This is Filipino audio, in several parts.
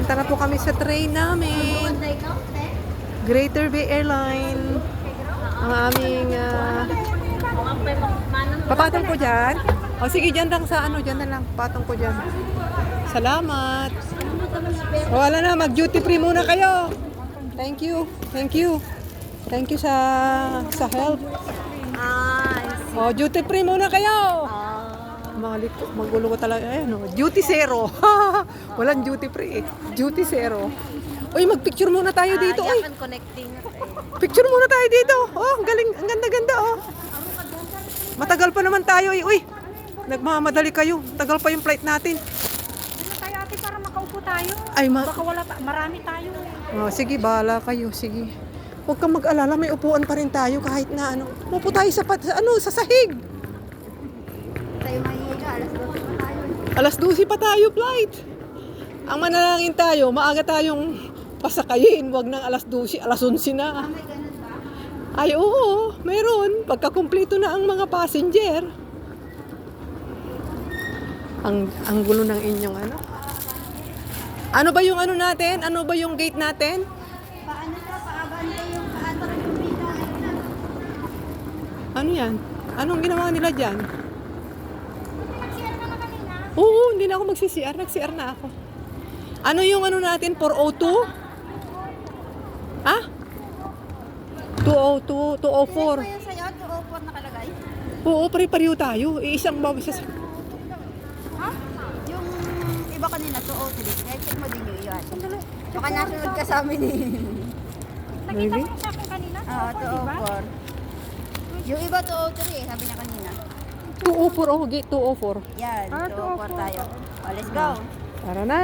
Papunta na po kami sa train namin. Greater Bay Airline. Ang aming papatong ko dyan. O sige, dyan lang sa ano, dyan na lang. Patong ko dyan. Salamat. O wala na, mag-duty free muna kayo. Thank you. Thank you. Thank you sa help. O, duty free muna kayo. Magulo ko talaga. Ayan, o. Duty zero. Walang duty free eh. Duty zero. Uy, mag-picture muna tayo dito. Uy. Picture muna tayo dito. Oh, galing. Ang ganda-ganda, oh. Matagal pa naman tayo eh. Uy, nagmamadali kayo. Tagal pa yung flight natin. Ano tayo ate para makaupo tayo? Ay, Baka wala pa, marami tayo. Oh, sige, bahala kayo. Sige. Huwag kang mag-alala, may upuan pa rin tayo kahit na ano. Upo tayo sa sahig. Tayo mahihiga, Alas alas 12 pa tayo. 12 pa tayo flight. Ang manalangin tayo, maaga tayong pasakayin. Huwag nang alas 12, alas 11 na. May ganun ba? Ay, oo, meron. Pagkakumpleto na ang mga passenger. Ang gulo ng inyong ano. Ano ba yung ano natin? Ano ba yung gate natin? Paano ka? Paabante yung kaatara yung pita. Ano yan? Anong ginawa nila dyan? Nag-share ka na kanina? Oo, hindi na ako magsi-CR. Nag-CR na ako. Ano yung ano natin? 402? Ha? 202, 204. Ano yung sa'yo? 204 nakalagay? Oo, pare-pareho tayo. Iisang bawis sa... Ha? Yung iba kanina, 203. Kaya check mo din yung iyan. Baka nasunod ka sa amin eh. Nakita mo sa akin kanina? Oo, 204. Yung iba 203 eh, sabi niya kanina. 204, oh, gate 204. Yan, 204 tayo. Oh, let's go. Tara na.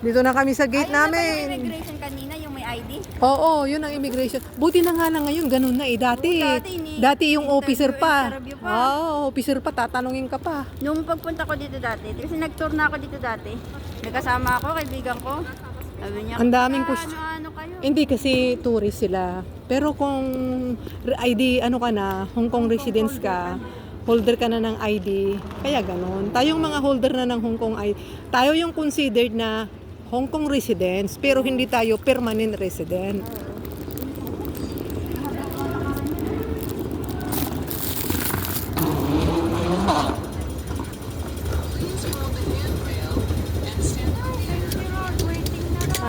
Dito na kami sa gate Ayun na ba yung namin. immigration kanina, yung may ID? Oo, yun ang immigration. Buti na nga lang ngayon, ganun na eh. Dati, Oo, dati ni- dati yung officer pa. interview pa. Oo, officer pa, tatanungin ka pa. Nung pagpunta ko dito dati, kasi nag-tour na ako dito dati, nagkasama ako, kaibigan ko. Sabi niya, Ang daming ano kayo? Hindi kasi tourist sila. Pero kung ID, ano ka na, Hong Kong residence ka, holder ka na ng ID, kaya ganun. Tayong mga holder na ng Hong Kong ID, tayo yung considered na Hong Kong residents, pero hindi tayo permanent resident.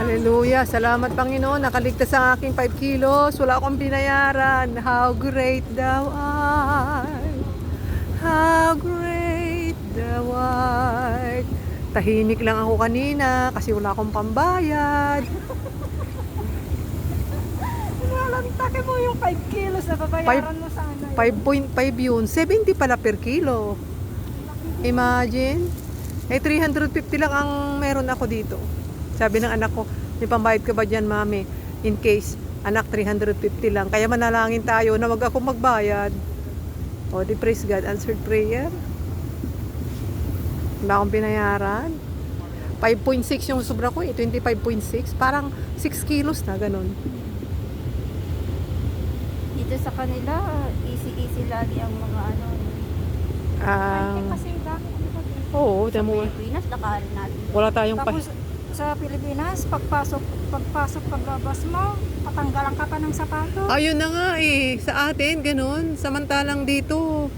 Hallelujah. Salamat Panginoon. Nakaligtas ang aking 5 kilos. Wala akong binayaran. How great thou art. How great thou art. Tahimik lang ako kanina kasi wala akong pambayad. Nalalantake mo yung 5 kilos na babayaran mo sana. 5.5 yun. 70 pala per kilo. Imagine. Eh, 350 lang ang meron ako dito. Sabi ng anak ko, may pambayad ka ba dyan, mami? In case, anak, 350 lang. Kaya manalangin tayo na wag ako magbayad. O, di praise God, answered prayer. Wala akong binayaran. 5.6 yung sobra ko eh, 25.6. Parang 6 kilos na, ganun. Dito sa kanila, easy-easy lagi ang mga ano. Kasi dami Oo, Sa tamo. Pilipinas, lakarin natin. Wala tayong Tapos sa Pilipinas, pagpasok paglabas mo, patanggalan ka pa ng sapatos. Ayun na nga eh, sa atin, ganun. Samantalang dito,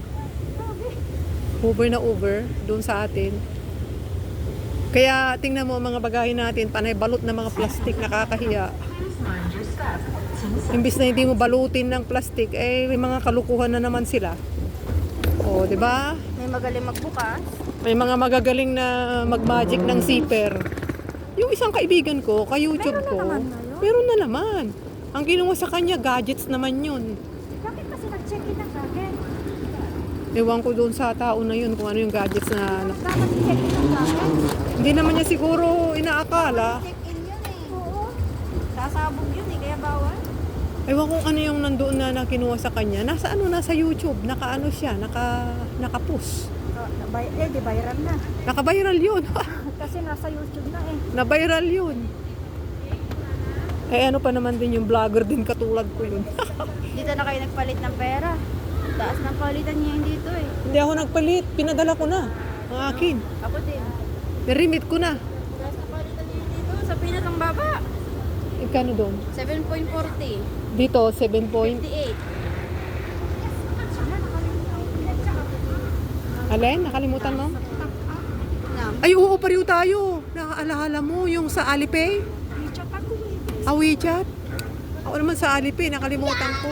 over na over, doon sa atin. Kaya tingnan mo mga bagay natin, panay balot na mga plastic, nakakahiya. Imbis na hindi mo balutin ng plastic, eh may mga kalukuhan na naman sila. O, di ba? May magaling magbukas. May mga magagaling na mag-magic ng zipper. Yung isang kaibigan ko, ka-YouTube ko, meron na naman. Ang ginawa sa kanya, gadgets naman yun. Bakit kasi nag-check-in ng gadget? Ewan ko doon sa tao na yun kung ano yung gadgets na... Dapat i-check-in ng gadget? Hindi naman niya siguro inaakala. Check-in yun eh. Oo. Sasabog yun eh, kaya bawal. Ewan kung ano yung nandoon na kinuha sa kanya. Nasa YouTube, naka-ano siya, naka-push. Di viral na. Naka-viral yun. Kasi nasa YouTube na eh. Na-viral yun. Eh ano pa naman din yung vlogger din katulad ko yun. Dito na kayo nagpalit ng pera. Taas ng palitan niya yung dito eh. Hindi ako nagpalit, pinadala ko na ang akin. Ako din. Nirimit ko na. Taas ng palitan niya yung dito. Sa baba. Ikano doon? 7.40. Dito, 7 point. 58. Alin? Nakalimutan mo? Nam. Ay, oo, pareho tayo. Nakaalala mo yung sa Alipay? Chat ako. WeChat? Ako naman sa Alipay, nakalimutan ko.